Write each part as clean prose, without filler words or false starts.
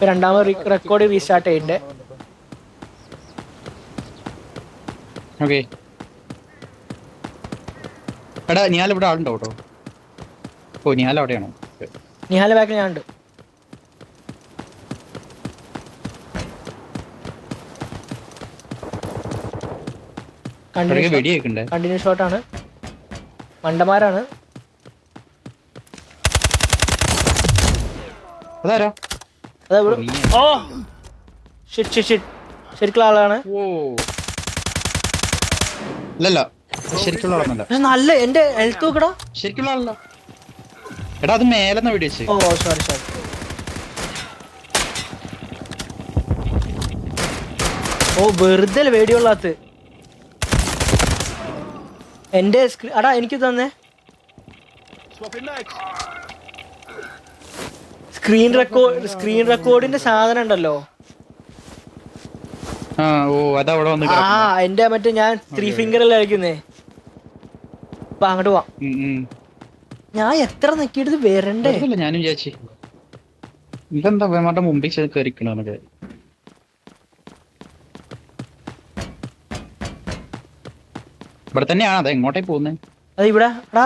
രണ്ടാമത് record restart ചെയ്യണ്ടേ. Okay എടാ നിഹാൽ ഇവിടെ ആളുണ്ടോ കേട്ടോ? ഓ നിഹാൽ അവിടെയാണോ? നിഹാല ബാക്കിൽ ഞാൻ ഉണ്ട്. കണ്ടിന്യൂ ഷോട്ടാണ്. മണ്ടന്മാരാണ്. അതാരാ? ഓ ശരിക്കുള്ള ആളാണ്. അല്ലല്ല ശരിക്കുള്ള ആളൊന്നല്ല. നല്ല എന്റെ ഹെൽത്ത് നോക്കടാ. ശരിക്കുള്ള ആളല്ല എടാ, അത് മേലെന്ന വീഡിയോ. ഓ സോറി. ഓ വെറുതെ വേടിയുള്ളാത്ത് എന്റെ അടാ എനിക്ക് തന്നെ സ്ക്രീൻ റെക്കോർഡിന്റെ സാധനം ഉണ്ടല്ലോ. എന്റെ മറ്റേ ഞാൻ 3 ഫിംഗറല്ലേ കളിക്കുന്നേ. അപ്പൊ അങ്ങോട്ട് പോവാം. ഞാൻ എത്ര നെക്കിയെടുത്ത് വരണ്ടേ? ഞാനും വിചാരിച്ചു ഇതെന്താ മുമ്പിൽ കയറിക്കണ. ഇവിടെ തന്നെയാണ്. അത് എങ്ങോട്ടേ പോകുന്നത്? അത് ഇവിടെ എടാ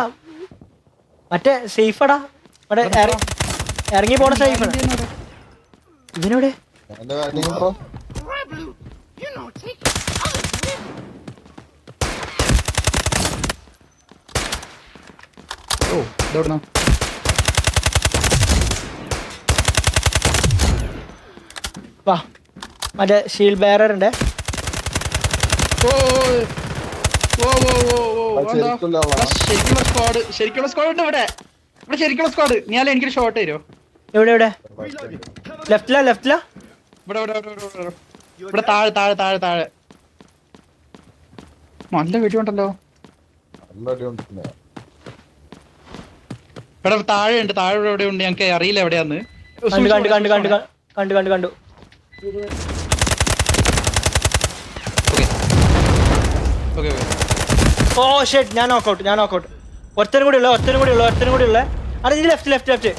മറ്റേ സേഫടാ. ഇവിടെ ഇറങ്ങി പോണ സേഫാണ്. ഇവനോടെ വാ മറ്റേ ഷീൽഡ് ബെയറർ ഉണ്ട്. ശരിക്കുള്ള സ്ക്വാഡ് ഉണ്ട് ഇവിടെ. ശരിക്കുള്ള സ്ക്വാഡ്. ഞാൻ എനിക്കൊരു ഷോട്ട് തരുമോ? എവിടെ ലെഫ്റ്റിലാ ഇവിടെ താഴെ നല്ല വെടിയുണ്ടല്ലോ. ഇവിടെ താഴെ എവിടെ ഉണ്ട്? ഞങ്ങൾക്ക് അറിയില്ല എവിടെയാന്ന്. കണ്ടു. ഓ ഷെറ്റ് ഞാൻ നോക്കൗട്ട്. ഒരുത്തനും കൂടി ഉള്ള. അതെ ഇത് ലെഫ്റ്റ്.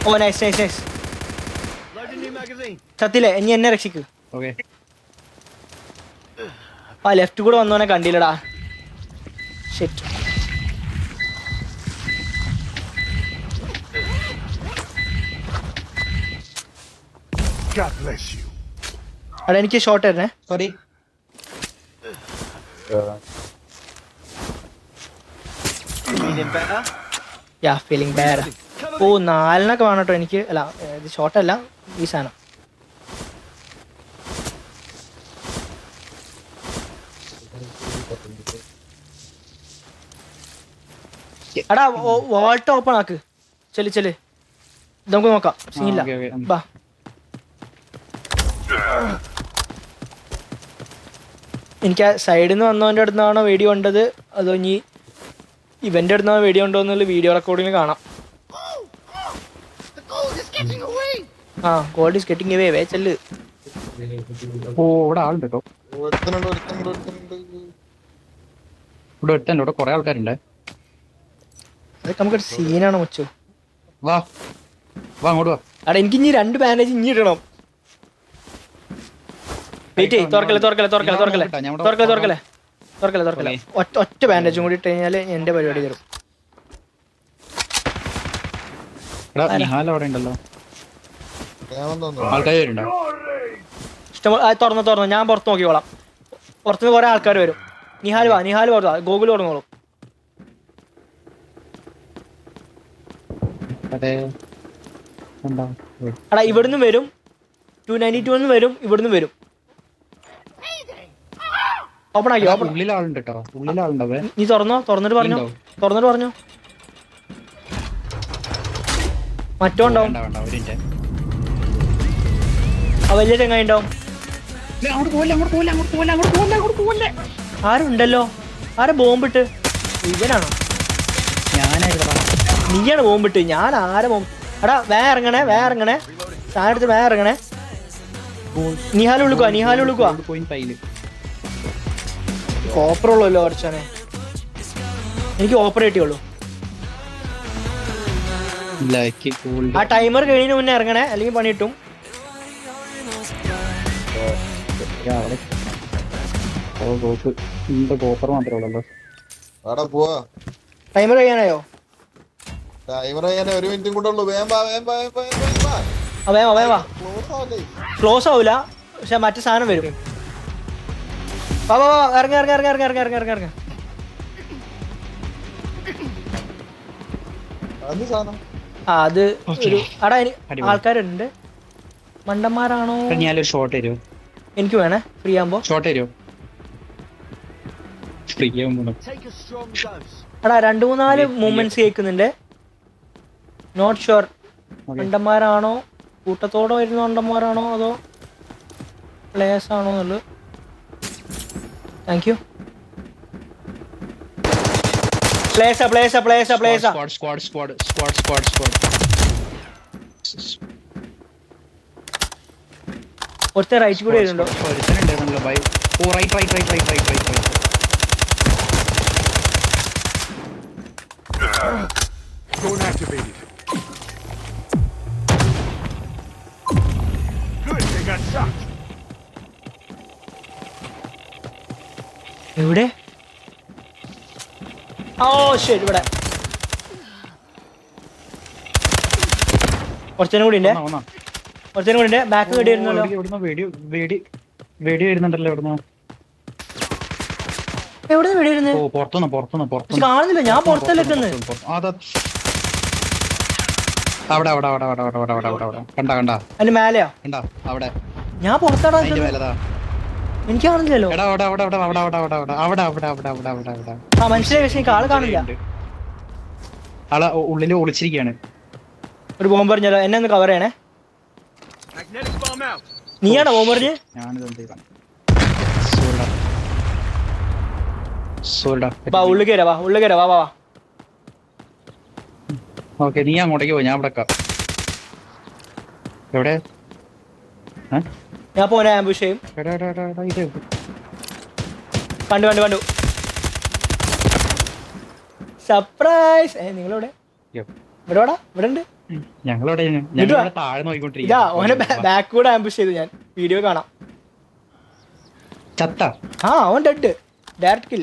ഓ നൈസ്. സത്തില്ലേ ഇനി എന്നെ രക്ഷിക്കൂ. ആ ലെഫ്റ്റ് കൂടെ വന്നോനെ കണ്ടില്ലടാ. ഷെറ്റ് അടാ എനിക്ക് ഷോട്ട് തരണേ. സോറി. Feeling bad. ഓ 4 വേണം കേട്ടോ എനിക്ക്. അല്ല ഇത് ഷോട്ടല്ല ഈ സാധനം. എടാ വാൾട്ട് ഓപ്പൺ ആക്ക്. ചെല് നമുക്ക് നോക്കാം. സീനില്ല. ബാ എനിക്ക് ആ സൈഡിൽ നിന്ന് വന്നവൻ്റെ അടുത്താണോ വീഡിയോ ഉണ്ടത് അതോ ഇനി ഇവൻ്റെ അടുത്താണോ വീഡിയോ ഉണ്ടോ എന്നുള്ള വീഡിയോ റെക്കോർഡിങ് കാണാം. Gold is getting away. വേ ചെല്ല്. ഓ ഇവിടെ ആളുണ്ട് കേട്ടോ. ഇവിടെ കുറെ ആൾക്കാരുണ്ട്. അതൊക്കെ നമുക്കൊരു സീനാണ് മുച്ചു. വാ അങ്ങോട്ട് വാ. അവിടെ എനിക്ക് ഇനി 2 ബാൻഡേജ് ഇനി ഇടണം. തുറക്കല്ലേ. ഒറ്റ ബാൻഡേജും കൂടി ഇട്ട് കഴിഞ്ഞാല് എന്റെ പരിപാടി തരും. തുറന്നു ഞാൻ പുറത്ത് നോക്കിക്കോളാം. പുറത്തുനിന്ന് കുറെ ആൾക്കാർ വരും. നിഹാൽ പുറത്താ. ഗോകുൽ തുറന്നോളും. എടാ ഇവിടുന്ന് വരും. 292 വരും. ഇവിടുന്ന് വരും. ഓപ്പൺ ആക്കി. നീ തുറന്നിട്ട് പറഞ്ഞോ. മറ്റോ ഉണ്ടാവും. വലിയ ചെങ്ങായി ഉണ്ടാവും. ആരുണ്ടല്ലോ. ആരെ ബോംബിട്ട്? ഇവനാണോ? നീയാണ് ബോംബിട്ട്. ഞാൻ ആരെ ബോംബ്? എടാ വേ ഇറങ്ങണേ. സാധനടുത്ത് വേ ഇറങ്ങണേ. നിഹാൽ ഉള്ളിക്കുവാ. കോപ്പർ ഉള്ളല്ലോ കുറച്ചാനെ. എനിക്ക് ഓപ്പറേറ്റ് ചെയ്യുള്ളൂ. Lucky gold. ആ ടൈമർ കഴിഞ്ഞ മുന്നേ ഇറങ്ങണേ, അല്ലെങ്കിൽ പണി കിട്ടും. കോപ്പർ മാത്രമേ ഉള്ളല്ലോ. അവിടെ പോവാ. ടൈമർ കഴിയാനായോ? ടൈമർ ചെയ്യാൻ 1 മിനിറ്റും കൂടെ ഉള്ളു. വേഗം വാ, വേഗം വാ, വേഗം വാ, വേഗം വാ. വേഗം വാ. Close ആവല്ലേ? ക്ലോസ് ആവൂല, പക്ഷെ മറ്റു സാധനം വരും. വാ വാ വാ, ഇറങ്ങ ഇറങ്ങ ഇറങ്ങ ഇറങ്ങ ഇറങ്ങ ഇറങ്ങ ഇറങ്ങ. എന്ത് സാധനം? അത് ഒരു അടാ അടിപൊളി. ആൾക്കാരുണ്ട്. മണ്ടന്മാരാണോ? ഞാനൊരു ഷോട്ട് തരുമോ? എനിക്ക് വേണേ ഫ്രീ ആകുമ്പോ. ഷോട്ട് തരുമോ? ഫ്രീ ആകുമ്പോ എടാ 2-3 മൂവ്മെന്റ്സ് കേൾക്കുന്നുണ്ട്. നോട്ട് ഷുവർ മണ്ടന്മാരാണോ, കൂട്ടത്തോടെ വരുന്ന മണ്ടന്മാരാണോ, അതോ പ്ലേയേഴ്സ് ആണോ എന്നുള്ളത്. Thank you. പ്ലേയേഴ്സാ പ്ലേയേഴ്സാ പ്ലേയേഴ്സാ പ്ലേയേഴ്സാ. ഒറ്റ റൈറ്റ് കൂടി വരുന്നുണ്ടോ? Drone activated. Good, they got shot. എവിടെ? ഓ ശരി, ഇവിടെ കുറച്ചേനും കൂടി ഉണ്ട്. കുറച്ചേനും കൂടി ഉണ്ട്. ബാക്ക് കേടി വരുന്നല്ലോ. വെടി വരുന്നുണ്ടല്ലോ ഇവിടുന്ന്. എവിടെ വെടി വരുന്നത്? ഓ പുറത്തുനിന്ന് കാണുന്നില്ല, ഞാൻ പുറത്തല്ലേ നിൽക്കുന്നത്. അവിടെ കണ്ട അതിന്റെ മേലെയാ? അവിടെ ഞാൻ പുറത്താടാ അതിന്റെ നിൽക്കുന്നത്. മേലതാ. എനിക്ക് കാണുന്നില്ലല്ലോ. അവിടെ. ആ മനസ്സിലായി, പക്ഷെ എനിക്ക് ആള് കാണില്ല. ആളെ ഉള്ളില് ഒളിച്ചിരിക്കാണ്. ഒരു ബോംബ് പറഞ്ഞല്ലോ, എന്നെ ഒന്ന് കവർ ചെയ്യണേ. Magnetic bomb out. നീയാണോ ബോംബ് പറഞ്ഞ്? വാ ഉള്ളിൽ കയറാ, വാ ഉള്ളിൽ കയറാ, വാ വാ വാ. ഓക്കെ, നീ അങ്ങോട്ടേക്ക് പോ, ഞാൻ ഇവിടെ എവിടെ? ഞാൻ പോനെ ആംബുഷ് ചെയ്യും. കണ്ടു സർപ്രൈസ്. നിങ്ങളെവിടെ? ഇവിടെ വാടാ, ഇവിടെ ഉണ്ട്. ഞങ്ങളിവിടെ താഴെ ഇതാ നോക്കിക്കൊണ്ടിരിക്കുക. ഓനെ ബാക്ക് കൂടെ ആംബുഷ് ചെയ്തു. ഞാൻ വീഡിയോ കാണാം. ചത്ത. ആ അവൻ ഡെഡ്, ഡയറക്റ്റ് കിൽ.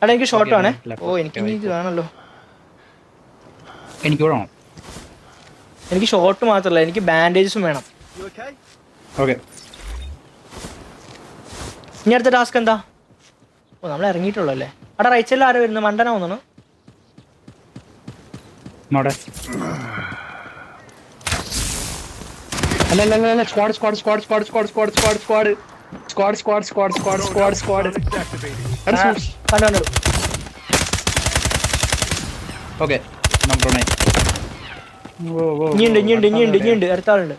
എടാ എനിക്ക് ഷോട്ട് വേണേ. ഓ എനിക്ക് ഇനി ഇത് വേണല്ലോ. എനിക്ക് വേണം. എനിക്ക് ഷോട്ട് മാത്രല്ല, എനിക്ക് ബാൻഡേജസും വേണം. You okay? ഓക്കെ, ഇനി അടുത്ത ടാസ്ക് എന്താ? ഓ നമ്മൾ ഇറങ്ങിയിട്ടുള്ളൂ അല്ലേ. അവിടെ റൈറ്റ് സൈഡിൽ ആരോ വരുന്നത്? മണ്ടന തോന്നുന്നു. അല്ല സ്ക്വാഡ്. കണ്ടു. ഓക്കെ, ഇനിയുണ്ട് അടുത്ത ആളുണ്ട്.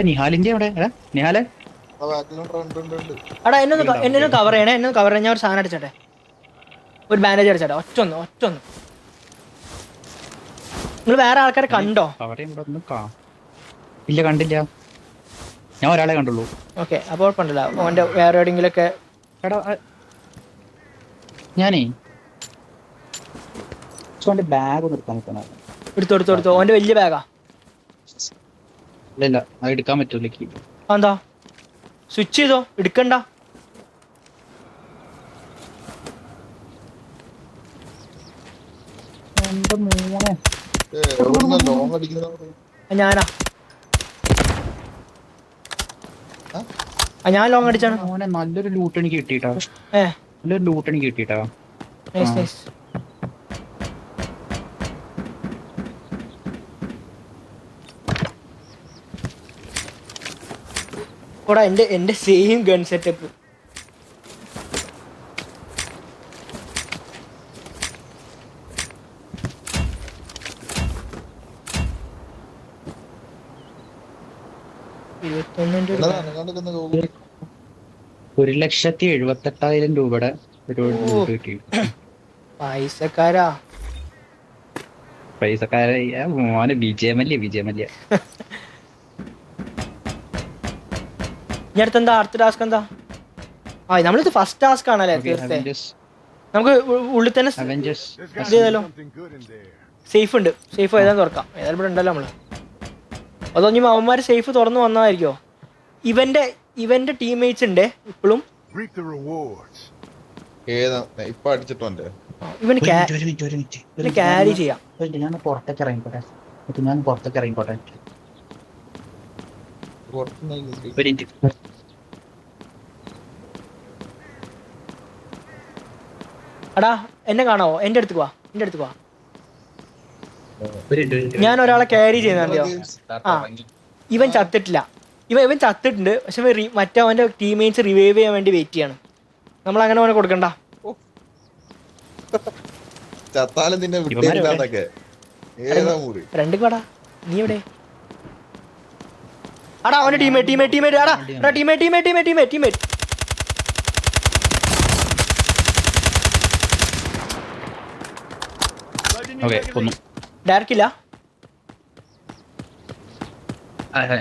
നിഹാലിന്റെ അവിടെ. നിഹാലെ എടാ എന്നെ കവർ ചെയ്യണേ, ഞാൻ ഒരു സാധനം അടിച്ചട്ടെ, ഒരു ബാൻഡേജ് അടിച്ചട്ടെ. ഒറ്റൊന്ന്. നിങ്ങൾ വേറെ ആൾക്കാരെ കണ്ടോ? ഇല്ല, കണ്ടില്ല. ഞാൻ ഒരാളെ കണ്ടുള്ളൂ. ഓക്കെ, അപ്പോൾ കുഴപ്പമില്ല. ഓൻ്റെ വേറെ എവിടെയെങ്കിലൊക്കെ. എടാ ഞാനേ ബാഗ് ഒന്ന് എടുക്കാൻ പറ്റണ. എടുത്തോ. ഓൻ്റെ വലിയ ബാഗാ. ഇല്ല, അത് എടുക്കാൻ പറ്റൂലേക്ക്. എന്താ സ്വിച്ച് ചെയ്തോ, എടുക്കണ്ട. ഞാനാ ഞാൻ ലോങ് അടിച്ചാണ്. നല്ലൊരു ലൂട്ട് എനിക്ക് കിട്ടിട്ടാ. നൈസ്. ഓടാ എന്റെ സെയിം ഗൺ സെറ്റപ്പ്. ഒരു 1,78,000 രൂപയുടെ ഒരു ലൂട്ട് കിട്ടി. പൈസക്കാരായ മോനെ വിജയമല്ലേ. അടുത്ത ടാസ്ക് എന്താ? നമ്മളിത് ഫസ്റ്റ് ടാസ്ക് ആണല്ലേ തീർച്ചയായും. നമുക്ക് ഉള്ളിൽ തന്നെ അവെഞ്ചേഴ്സ് There's got to ഇത് be ചെയ്താലോ? something good in there. Safe ഉണ്ട്. സേഫ് ഏതായാലും തുറക്കാം. ഏതായാലും ഇവിടെ ഉണ്ടല്ലോ നമ്മള്. അതോ ഇനി അവന്മാർ സേഫ് തുറന്നു വന്നതായിരിക്കോ? ഇവന്റെ ടീംമേറ്റ്സ് ഉണ്ട് ഇപ്പോഴും. Reap the rewards. ഏതാ ഇപ്പൊ അടിച്ചിട്ടുണ്ട്. ഇവന് ക്യാരി ചെയ്യാം. ഞാൻ പുറത്തേക്ക് ഇറങ്ങിക്കോട്ടെ. ഞാൻ പുറത്തേക്ക് ഇറങ്ങിക്കോട്ടെ. ഒരു മിനിറ്റ്. എടാ എന്നെ കാണാവോ? എന്റെ അടുത്ത് വാ. ഒരു മിനിറ്റ്. ഞാൻ ഒരാളെ ക്യാരി ചെയ്യുന്നുണ്ടോ? ആ ഇവൻ ചത്തിട്ടില്ല. ഇവൻ ചത്തിട്ടുണ്ട്. പക്ഷെ മറ്റവന്റെ ടീംമേറ്റ്സ് റിവൈവ് ചെയ്യാൻ വേണ്ടി വെയിറ്റ് ചെയ്യാണ്. നമ്മൾ അങ്ങനെ അവനെ കൊടുക്കണ്ട. ചത്താലും നിന്നെ വിട്ടേക്കില്ലാന്നൊക്കെ. ഏതാ മൂറി രണ്ട് കടാ നീ എവിടെ? അടാ അവന്റെ ടീമേറ്റ് അടാ ടീമേറ്റ് ഓക്കെ കൊന്നു. ഡയറക്റ്റില്ല.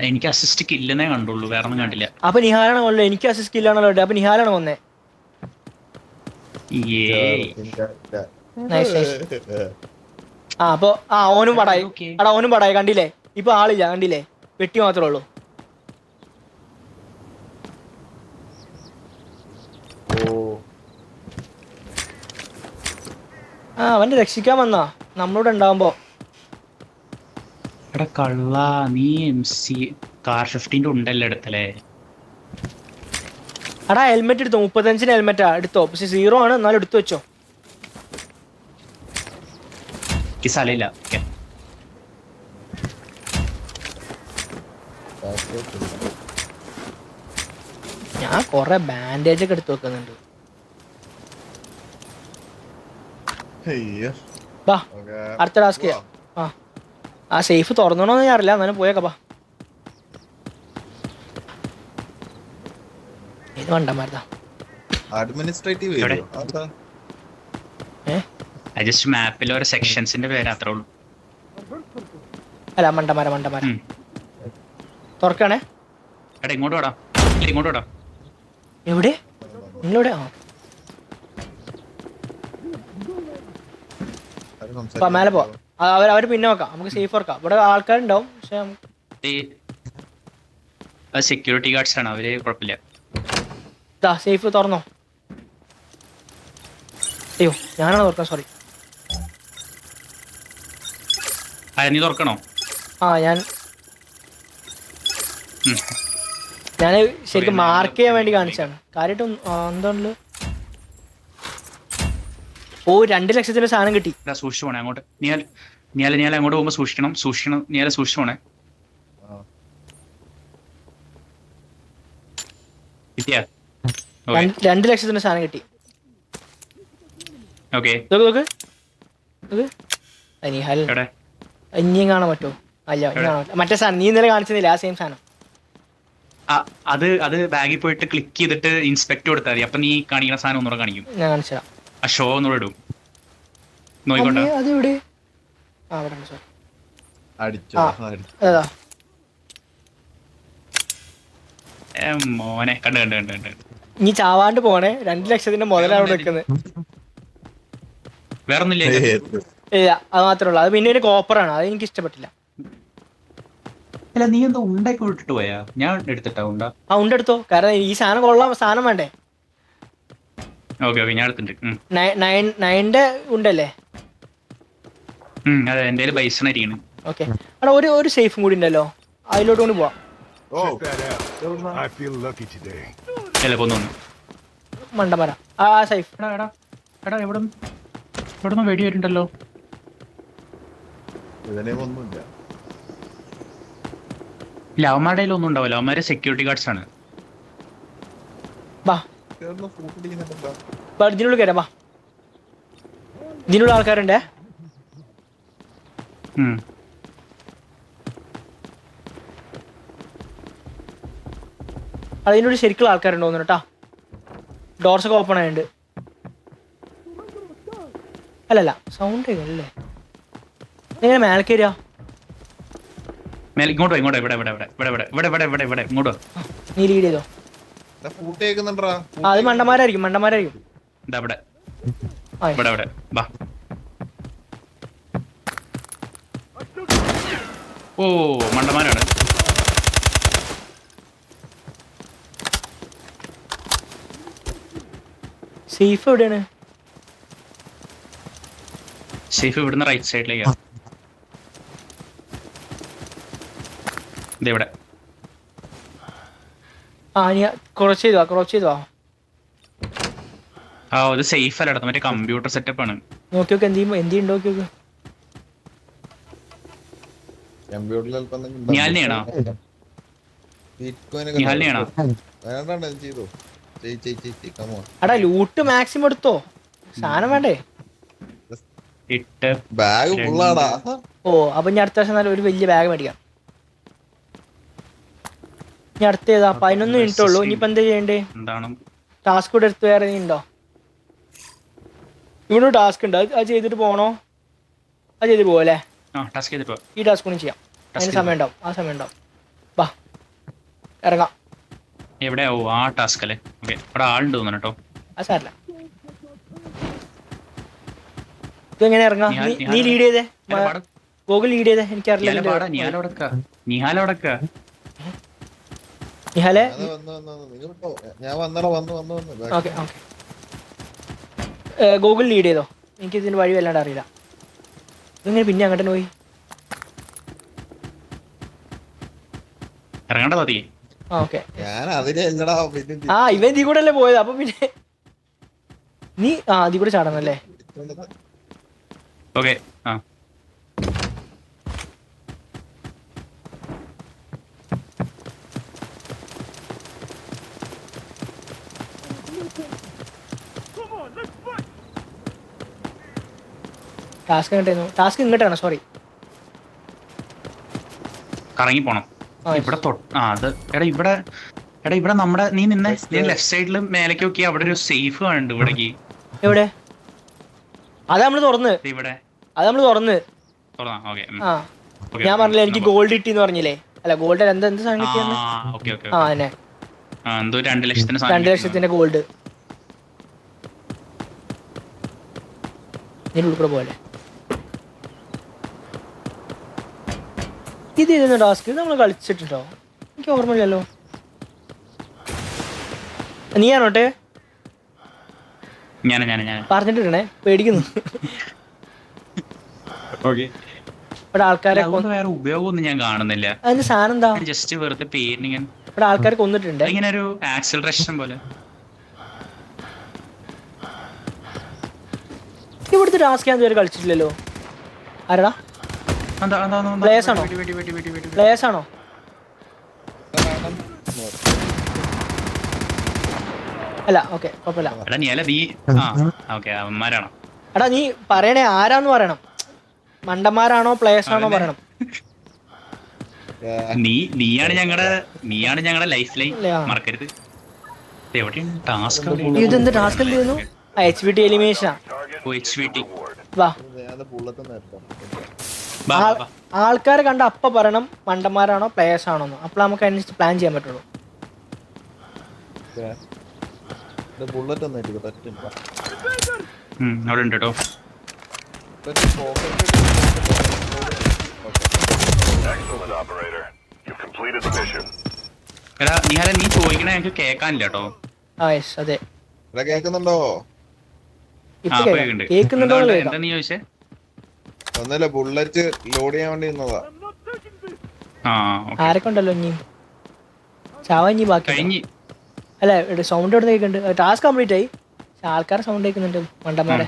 എനിക്ക് അസിസ്റ്റ് കില്ലെന്നേ കണ്ടുള്ളൂ, വേറെ ഒന്നും കണ്ടില്ല. അപ്പൊ നിഹാലാണ് കൊല്ലോ. എനിക്ക് അസിസ്റ്റ് സ്കില്ലാണല്ലോ. അപ്പൊ നിഹാലാണ് കൊന്നേ. അപ്പൊ ഓനും പടായി. അടാ ഓനും പടായി. കണ്ടില്ലേ? ഇപ്പൊ ആളില്ല. കണ്ടില്ലേ? വെട്ടി മാത്രമേ ഉള്ളൂ. അവന്റെ രക്ഷിക്കാൻ വന്നാ നമ്മളോട് ഉണ്ടാവുമ്പോ. എടാ കള്ള, നീ MC കാർ 15 ഉണ്ടല്ലോ എടുത്തല്ലേ? അടാ ഹെൽമെറ്റ് എടുത്തോ. 35 ഹെൽമെറ്റാ എടുത്തോ. പക്ഷെ 0 ആണ്. എന്നാലും എടുത്തു വെച്ചോ. സ്ഥലമില്ല. ഞാൻ കൊറേ ബാൻഡേജ് ഒക്കെ എടുത്തു വെക്കുന്നുണ്ട്. ബാ അടുത്ത ടാസ്ക്. ആ സേഫ് തുറന്നോന്ന് ഞാൻ അറിയില്ല. എന്നാലും പോയേക്കാ. ഇത് മണ്ടന്മാരതാ. അഡ്മിനിസ്ട്രേറ്റീവ് ജസ്റ്റ് മാപ്പിൽ ഓരോ സെക്ഷൻസിന്റെ പേര് അത്രേ ഉള്ളൂ. അല്ല മണ്ടന്മാര തുറക്കണേ. എടാ ഇങ്ങോട്ട് വാടാ. എവിടെ നിങ്ങളെവിടെ? മേലെ പോ. അവര് പിന്നെ വെക്കാം. നമുക്ക് സേഫ് ഓർക്കാം. ഇവിടെ ആൾക്കാരുണ്ടാവും. പക്ഷെ സെക്യൂരിറ്റി ഗാർഡ്സ് ആണ്, അവര് കുഴപ്പമില്ല. സേഫ് തുറന്നോ? അയ്യോ ഞാനാണ് തുറക്കാൻ. സോറി. നീ തുറക്കണോ? ഞാൻ ശരിക്കും മാർക്ക് ചെയ്യാൻ വേണ്ടി കാണിച്ചാണ്. കാര്യമായിട്ടും എന്തുകൊണ്ടല്ലോ. 2 ലക്ഷത്തിന്റെ സാധനം കിട്ടി. സൂക്ഷിച്ചു പോണേ അങ്ങോട്ട്. നീ അങ്ങോട്ട് പോകുമ്പോ സൂക്ഷിക്കണം. നീ സൂക്ഷിച്ചു പോണേ. കിട്ടിയാ? 2 ലക്ഷത്തിന്റെ സാധനം കിട്ടി. ഓക്കെ ഇനിയും കാണാൻ പറ്റുമോ? അല്ല മറ്റേ സാധനം നീ ഇന്നലെ കാണിച്ചതില്ല. ആ സെയിം സാധനം. അത് ബാഗിൽ പോയിട്ട് ക്ലിക്ക് ചെയ്തിട്ട് ഇൻസ്പെക്ട് കൊടുത്താൽ മതി. അപ്പൊ നീ കാണിക്കുന്ന സാധനം ഒന്നുകൂടെ കാണിക്കും. ഞാൻ കാണിച്ചതാ. ആ ഷോ ഒന്നുകൂടെ ഇടും. നോക്കിക്കോട്ടെ. അതെവിടെ? മോനെ കണ്ട് ഇനി ചാവാണ്ട് പോണേ. 2 ലക്ഷത്തിന്റെ മുതലാണ് വെക്കുന്നത്. വേറൊന്നില്ല. ഇല്ല അത് മാത്രമേ ഉള്ളൂ. അത് പിന്നെ ഒരു കോപ്പറാണ്. അത് എനിക്ക് ഇഷ്ടപ്പെട്ടില്ല. അല്ല നീ എന്താ ഉണ്ടാക്കി വിട്ടിട്ട് പോയാ? ഞാൻ എടുത്തിട്ടാ ഉണ്ടെടുത്തോ. കാരണം ഈ സാധനം കൊള്ളാൻ സാധനം വേണ്ടേ? ഓക്കെ ഞാൻ എടുത്തിട്ടുണ്ട്. 9 ഉണ്ടല്ലേ? അതെ എന്റെ ബൈസൺ ആയിരിക്കണം. ഓക്കെ അവിടെ ഒരു സേഫും കൂടി ഉണ്ടല്ലോ. അതിലോട്ട് കൊണ്ട് പോവാം. I feel lucky today. മണ്ടമര സേഫ്. എടാ എവിടെ വെടി വരുന്നുണ്ടല്ലോ. അവന്മാരുടെ ഒന്നും ഉണ്ടാവില്ല. അവന്മാരെ സെക്യൂരിറ്റി ഗാർഡ്സ് ആണ്. ഇതിനുള്ളിൽ കയറാം. ഇതിനുള്ള ആൾക്കാരുണ്ടേ. അതിനോട് ശരിക്കുള്ള ആൾക്കാരുണ്ടോ കേട്ടാ. ഡോർസ് ഒക്കെ ഓപ്പൺ ആയിട്ടുണ്ട്. അല്ലല്ല സൗണ്ട് അല്ലേ. എങ്ങനെ മേലെ കയറിയാ? ഇങ്ങോട്ടോ ഇങ്ങോട്ടോ. നീ ലീഡ് ചെയ്തോ. അത് മണ്ടന്മാരായിരിക്കും. ഇവിടെ ഇവിടെ വാ. ഓ മണ്ടന്മാരാണ്. സേഫ് എവിടെയാണ്? സേഫ് ഇവിടുന്ന് റൈറ്റ് സൈഡിലേക്കാ. ഇവിടെ നീ ക്രോസ് ചെയ്തു വാ. ആ ഇത് സേഫ് അല്ല, മറ്റേ കമ്പ്യൂട്ടർ സെറ്റപ്പ് ആണ്. നോക്കി നോക്ക് എന്തുണ്ടോ നോക്കി നോക്ക്. കമ്പ്യൂട്ടറിൽ നിഹാലിനെയാണോ? നിഹാലിനെയാണോ? എടാ ലൂട്ട് മാക്സിമം എടുത്തോ, സാധനം വേണ്ടേ? ഇട്ട് ബാഗ് ഫുള്ളാടാ. ഓ അപ്പൊ ഞാൻ അടുത്ത വർഷം നല്ല ഒരു വലിയ ബാഗ് മേടിക്കാം. ഞാൻ അടുത്ത ഏതാ? 11 മിനിറ്റ് ഉള്ളൂ. ഇനിയിപ്പോ എന്താ ചെയ്യണ്ടേ? എന്താണ് ടാസ്ക് കൂടെ എടുത്ത് വേറെ ഉണ്ടോ? ഇവിടെ ടാസ്ക് ഉണ്ട്, അത് ചെയ്തിട്ട് പോകണോ? അത് ചെയ്തിട്ട് പോവല്ലേ? ടാസ്ക് ചെയ്തിട്ട് ഈ ടാസ്ക് കൂടി ചെയ്യാം. അതിന് സമയം ഉണ്ടാവും, ആ സമയം ഉണ്ടാവും. വാ ഇറങ്ങാം. എവിടെയാ? ഓ ആ ടാസ്ക് അല്ലേ. ഓക്കെ അവിടെ ആളുണ്ട് തോന്നുന്നു കേട്ടോ. ആ സാറില്ല. ഇതെങ്ങനെ ഇറങ്ങാം? നീ ലീഡ് ചെയ്തേ, ഗൂഗിൾ ലീഡ് ചെയ്തേ. എനിക്കറിയില്ല. നിഹാലെ ഓക്കെ ഓക്കെ ഗൂഗിൾ ലീഡ് ചെയ്തോ. എനിക്ക് ഇതിന്റെ വഴി വല്ലാണ്ട് അറിയില്ല. ഇതെങ്ങനെ പിന്നെ അങ്ങോട്ട് പോയി? ഇറങ്ങണ്ട മതി. ഓക്കെ ഇവൻ ഇതിൽ കൂടെ അല്ലേ പോയത്, അപ്പൊ പിന്നെ നീ ഇതിൽ കൂടെ ചാടണല്ലേ? ഓക്കെ ടാസ്ക് ഇങ്ങോട്ടാണ്. സോറി കറങ്ങി പോണം. ഇവിടെ അത് ഇവിടെ നമ്മുടെ നീ ലെഫ്റ്റ് സൈഡിൽ മേലേക്ക് നോക്കി അവിടെ ഒരു സേഫ് കാണുന്നുണ്ട്. ഇവിടേക്ക് എവിടെ? അത് നമ്മള് തുറന്ന് ഇവിടെ ഞാൻ പറഞ്ഞില്ലേ എനിക്ക് ഗോൾഡ് കിട്ടിന്ന് പറഞ്ഞില്ലേ? അല്ല ഗോൾഡ് എന്ത് സാധനം കിട്ടിയെന്ന്? അതന്നെ 2 ലക്ഷത്തിന് 2 ലക്ഷത്തിന്റെ ഗോൾഡ്. ഉൾപ്പെടെ പോലെ ഇത് ചെയ്യുന്ന ടാസ്ക് നമ്മൾ കളിച്ചിട്ടുണ്ടോ? എനിക്ക് ഓർമ്മയില്ലല്ലോ. നീയാണോട്ടെ പറഞ്ഞിട്ടിരണേ, പേടിക്കുന്നു. ഇവിടെ ആൾക്കാരെ വേറെ ഉപയോഗമൊന്നും ഞാൻ കാണുന്നില്ല. അതിന്റെ സാധനം എന്താ? ജസ്റ്റ് വെറുതെ പേരിന് ഇവിടെ ആൾക്കാരെ കൊന്നിട്ടുണ്ട്. ഇങ്ങനെ ഒരു ആക്സിലറേഷൻ പോലെ. ഇവിടുത്തെ ടാസ്ക് ഞാൻ ഇതുവരെ കളിച്ചിട്ടില്ലല്ലോ. ആരടാ? പ്ലേയേഴ്സ് ആണോ? അല്ല ഓക്കെ കുഴപ്പമില്ല. എടാ നീ പറയണേ ആരാന്ന് പറയണം. മണ്ടന്മാരാണോ പ്ലേയേഴ്സ് ആണോ പറയണം. നീയാണ് ഞങ്ങളുടെ ലൈഫ് ലൈൻ, മറക്കരുത്. ഇതെന്ത് ടാസ്ക് ചെയ്യുന്നു? HVT എലിമിനേഷനാ. വാ ആൾക്കാരെ കണ്ട അപ്പ പറയണം മണ്ടന്മാരാണോ പ്ലേയേഴ്സ് ആണോന്ന്. അപ്പോൾ നമുക്ക് അതിനനുസരിച്ച് പ്ലാൻ ചെയ്യാൻ പറ്റുള്ളൂ. അവിടെ ഉണ്ട് കേട്ടോ. എടാ നിഹാല നീ ചോദിക്കണ ഞങ്ങക്ക് കേക്കാനില്ല കേട്ടോ. അതെ കേക്കുന്നുണ്ടോ? കേക്കുന്നുണ്ടോ? എന്താ നീ ചോദിച്ചേ? ഒന്നല്ല ബുള്ളറ്റ് ലോഡ് ചെയ്യാൻ വേണ്ടി നിന്നതാ. ആരൊക്കെ ഉണ്ടല്ലോ ഇനി ചാവാ ഇനി ബാക്കി അല്ല സൗണ്ട് എവിടെ കേൾക്കുന്നുണ്ട്. ടാസ്ക് കംപ്ലീറ്റ് ആയി, ആൾക്കാരെ സൗണ്ട് കേൾക്കുന്നുണ്ട് മണ്ടന്മാരെ.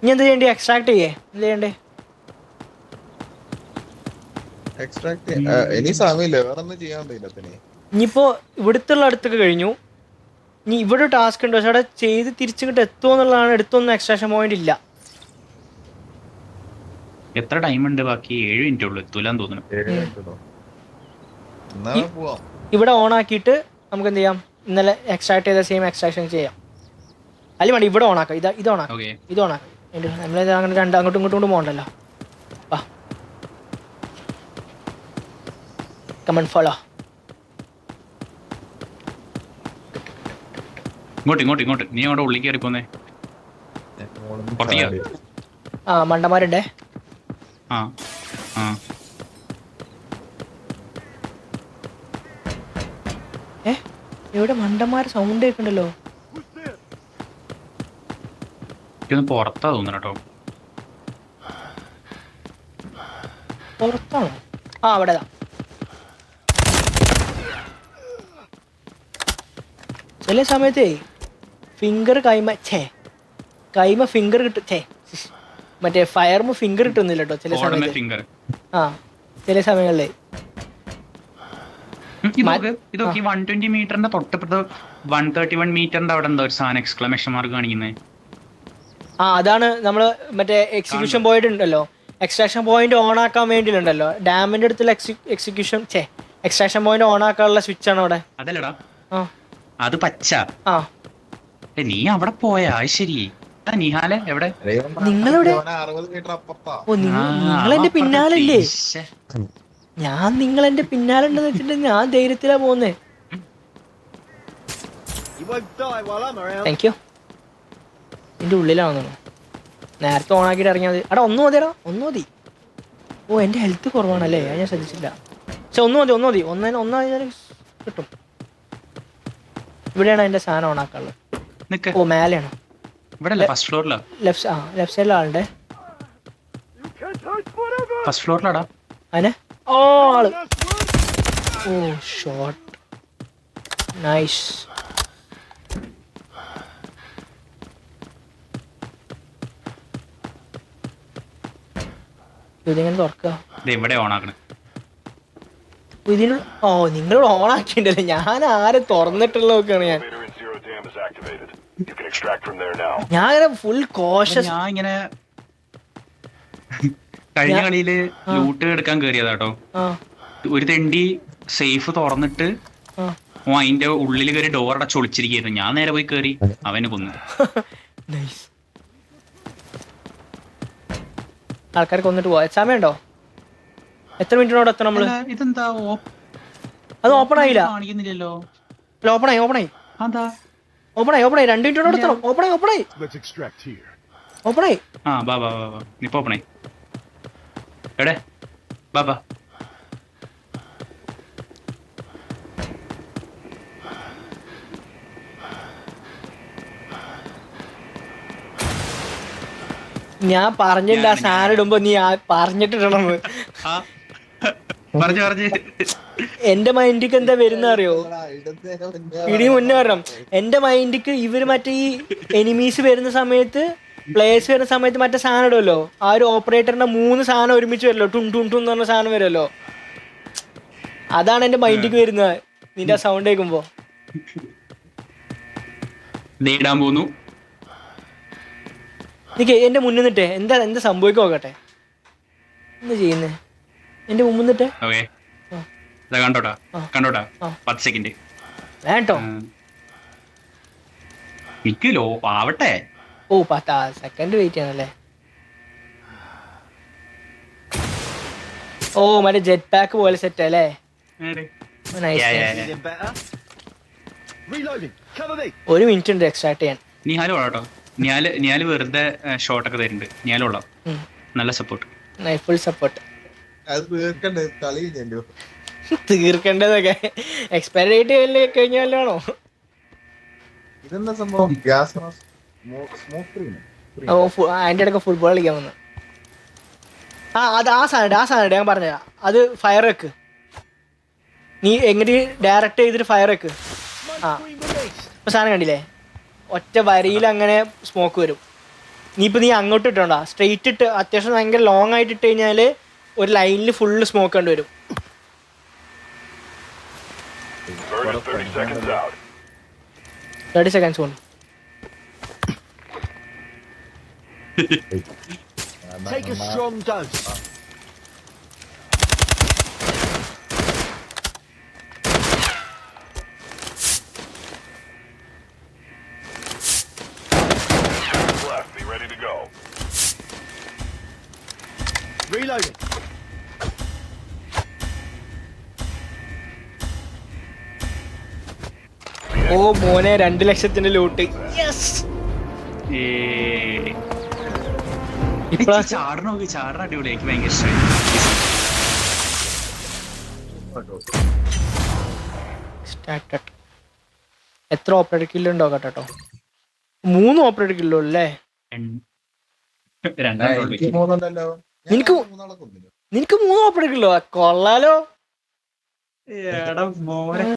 ഇനി എന്താ ചെയ്യണ്ടേ? എക്സ്ട്രാക്ട് ചെയ്യേ? എന്ത് ചെയ്യണ്ടേ? ഇനിയിപ്പോ ഇവിടുത്തെ അടുത്തൊക്കെ കഴിഞ്ഞു. ഇനി ഇവിടെ ടാസ്ക് ഉണ്ട്, പക്ഷെ അവിടെ ചെയ്ത് തിരിച്ചിങ്ങോട്ട് എത്തുമോ എന്നുള്ളതാണ്. എടുത്തൊന്നും എക്സ്ട്രാക്ഷൻ പോയിന്റ് ഇല്ല. എത്ര ടൈം ഉണ്ട് ബാക്കി? 7 മിനിറ്റ് ഉള്ളൂ, എത്തൂലെന്ന് തോന്നുന്നു. ഇവിടെ ഓൺ ആക്കിയിട്ട് നമുക്ക് എന്ത് ചെയ്യാം? ഇന്നലെ എക്സ്ട്രാക്ട് ചെയ്ത സെയിം എക്സ്ട്രാക്ഷൻ ചെയ്യാം. അല്ല വേണ്ട, ഇവിടെ ഓണാക്കാം. ഇത് ഓണാക്കാം. ഇത് ഓണാക്കാം. നമ്മളിത് അങ്ങനെ അങ്ങോട്ടും ഇങ്ങോട്ടും പോകണ്ടല്ലോ. വാ കമൺ ഫോളോ. ഇങ്ങോട്ട് നീ അവിടെ ഉള്ളിൽ കയറി പോന്നേ. പുറത്തേക്ക് ആ മണ്ടന്മാരുണ്ടേ. ആ ആ ഇവിടെ മണ്ടന്മാർ സൗണ്ട് കേൾക്കണ്ടല്ലോ. ഇതൊന്ന് പുറത്താ തോന്നുന്നു കേട്ടോ. പുറത്താണോ? ആ അവിടെ ചില സമയത്തേ ഫിംഗർ കൈമ ഫിംഗർ മറ്റേ ഫയർമ ഫിംഗർ കിട്ടുന്നില്ല കേട്ടോ ചില സമയത്ത്. ഫിംഗർ ആ ചില സമയങ്ങളിലേ ഇതൊക്കെ 120 മീറ്ററിന്റെ തൊട്ടപ്പുറത്ത് 131 മീറ്ററിന്റെ അവിടെ എന്താ ഒരു സാധനം എക്സ്ക്ലമേഷൻ മാർക്ക് കാണിക്കുന്നത്? ആ അതാണ് നമ്മള് മറ്റേ എക്സിക്യൂഷൻ പോയിന്റ് ഉണ്ടല്ലോ, എക്സ്ട്രാക്ഷൻ പോയിന്റ് ഓൺ ആക്കാൻ വേണ്ടിയിട്ടുണ്ടല്ലോ ഡാമിന്റെ അടുത്തുള്ള എക്സ്ട്രാക്ഷൻ പോയിന്റ് ഓൺ ആക്കാനുള്ള സ്വിച്ച് ആണ് അവിടെ. അതല്ലടാ ആ അത് പച്ച. ആ നീ അവിടെ പോയാ ശരി. നിഹാലെ എവിടെ? നിങ്ങളെവിടെ? 60 മീറ്റർ അപ്പുറത്താ. ഓ നിങ്ങളെന്റെ പിന്നാലല്ലേ? ഞാൻ നിങ്ങളെന്റെ പിന്നാലെ ഉണ്ടെന്ന് വെച്ചിട്ടുണ്ടെങ്കിൽ ഞാൻ ധൈര്യത്തിലാ പോകുന്നേ. Thank you. എന്റെ ഉള്ളിലാണെന്നു നേരത്തെ ഓണാക്കിയിട്ട് ഇറങ്ങിയാൽ മതി. എടാ ഒന്ന് മതിയടാ, ഒന്ന് മതി. ഓ എന്റെ ഹെൽത്ത് കുറവാണല്ലേ, ഞാൻ ശ്രദ്ധിച്ചില്ല. പക്ഷെ ഒന്ന് മതി ഒന്നാ കിട്ടും. ഇവിടെയാണ് അതിന്റെ സാധനം ഓണാക്കാനുള്ളത്. ഓ മേലെയാണ്, ഫസ്റ്റ് ഫ്ലോറിലാ. ലെഫ്റ്റ് സൈഡിൽ ആളുണ്ട്. ഫസ്റ്റ് ഫ്ലോറിലാടാ അതിനെ. ഓ ആള്. ഓ ഷോട്ട് നൈസ്. ഇതിങ്ങനെ തുറക്കുക. ഇവിടെ ഓണാക്കണേ ഇതിന്. ഓ നിങ്ങൾ ഓണാക്കിണ്ടല്ലേ, ഞാൻ ആരെ തുറന്നിട്ടുള്ള നോക്കാണ്. ഞാൻ ഇങ്ങനെ ഫുൾ കോഷസ്. ഞാൻ ഇങ്ങനെ കഴിഞ്ഞ കളിയില് ലൂട്ട് എടുക്കാൻ കേറിയതാട്ടോ. ഒരു തെണ്ടി സേഫ് തുറന്നിട്ട് അതിന്റെ ഉള്ളിൽ കയറി ഡോർ അടച്ച് ഒളിച്ചിരിക്കുന്നു. ഞാൻ നേരെ പോയി കേറി അവന് കൊന്നു. ആൾക്കാർ കൊന്നിട്ട് പോവാ. സമയമുണ്ടോ? എത്ര മിനിറ്റിനോട് എത്തണം നമ്മള്? ഇതെന്താ അത് ഓപ്പൺ ആയില്ല. കാണിക്കുന്നില്ലല്ലോ. ഓപ്പണായി 2 മിനിറ്റിനോട് എത്തണം. ഓപ്പണായി. ആ ബാ ഇപ്പൊ ഓപ്പണായി. എവിടെ ബാബാ? ഞാൻ പറഞ്ഞില്ല ആ സാധനം ഇടുമ്പോ നീ പറഞ്ഞിട്ടിടണം. എന്റെ മൈൻഡിക്ക് എന്താ വരുന്ന അറിയോ? ഇടി മുന്നേ വരണം. എന്റെ മൈൻഡിക്ക് ഇവര് മറ്റേ ഈ എനിമീസ് വരുന്ന സമയത്ത്, പ്ലേയേഴ്സ് വരുന്ന സമയത്ത് മറ്റേ സാധനം ഇടുമല്ലോ, ആ ഒരു ഓപ്പറേറ്ററിന്റെ 3 സാധനം ഒരുമിച്ച് വരുമല്ലോ, ടും എന്ന് പറഞ്ഞ സാധനം വരുമല്ലോ. അതാണ് എന്റെ മൈൻഡിക്ക് വരുന്നത് നിന്റെ സൗണ്ട് കേൾക്കുമ്പോ. നേടാൻ പോന്നു. നിക്ക് എന്റെ മുന്നിൽ നിന്നിട്ടേ എന്താ സംഭവിക്കുക നോക്കട്ടെ. എന്താ ചെയ്യുന്നേ എന്റെ മുമ്പിൽ നിന്നിട്ട്? കണ്ടോട്ടാ 10 സെക്കൻഡ് വേട്ടോ. നിക്കലോ ആവട്ടെ. ഓ 10 സെക്കൻഡ് വെയിറ്റ് ചെയ്യണല്ലേ. ഓ മറ്റേ ജെറ്റ് പാക്ക് പോലെ സെറ്റ് അല്ലേ? ഒരു മിനിറ്റ് ഉണ്ട് എക്സ്ട്രാക്ട് ചെയ്യാൻ. നിഹാല് വേട്ടോ. നിഹാല് വെറുതെ ഷോട്ടൊക്കെ തരുന്നുണ്ട്. നിഹാലുള്ള നല്ല സപ്പോർട്ട്. Full support. തീർക്കേണ്ടതൊക്കെ എക്സ്പയറി ഡേറ്റ് കഴിഞ്ഞാലാണോ? ഇതെന്താ സംഭവം? അതിന്റെ ഇടയ്ക്ക് ഫുട്ബോൾ കളിക്കാൻ വന്നു. ആ സാധനം ഞാൻ പറഞ്ഞ അത് ഫയർ വെക്ക്. നീ എങ്ങനെ ഡയറക്റ്റ് ചെയ്തിട്ട് ഫയർ വെക്ക്. ഇപ്പൊ സാധനം കണ്ടില്ലേ, ഒറ്റ വരിയിൽ അങ്ങനെ സ്മോക്ക് വരും. നീ അങ്ങോട്ട് ഇട്ടോണ്ടാ, സ്ട്രെയിറ്റ് ഇട്ട് അത്യാവശ്യം ഭയങ്കര ലോങ് ആയിട്ട് ഇട്ട് കഴിഞ്ഞാൽ ഒരു ലൈനിൽ ഫുള്ള് സ്മോക്ക് കണ്ടു വരും. 30 seconds on. Take a strong dose. Left, be ready to go. Reloading. ഓ മോനെ 2 ലക്ഷത്തിന്റെ ലൂട്ട്. യെസ്. ഇപ്രാവശ്യം ചാടണ അടിപൊളി. എനിക്ക് ഭയങ്കര ഇഷ്ടമായി. സ്റ്റാർട്ടഡ്. എത്ര ഓപ്പറേറ്റർ കില്ല് ഉണ്ടോ കേട്ടോ? 3 ഓപ്പറേറ്റർ കില്ലോ അല്ലേ? എനിക്ക് മൂന്നുണ്ടല്ലോ. നിനക്ക് 3 ഓപ്പറേറ്റർ കില്ലോ? കൊള്ളാലോ. എടാ മോനെ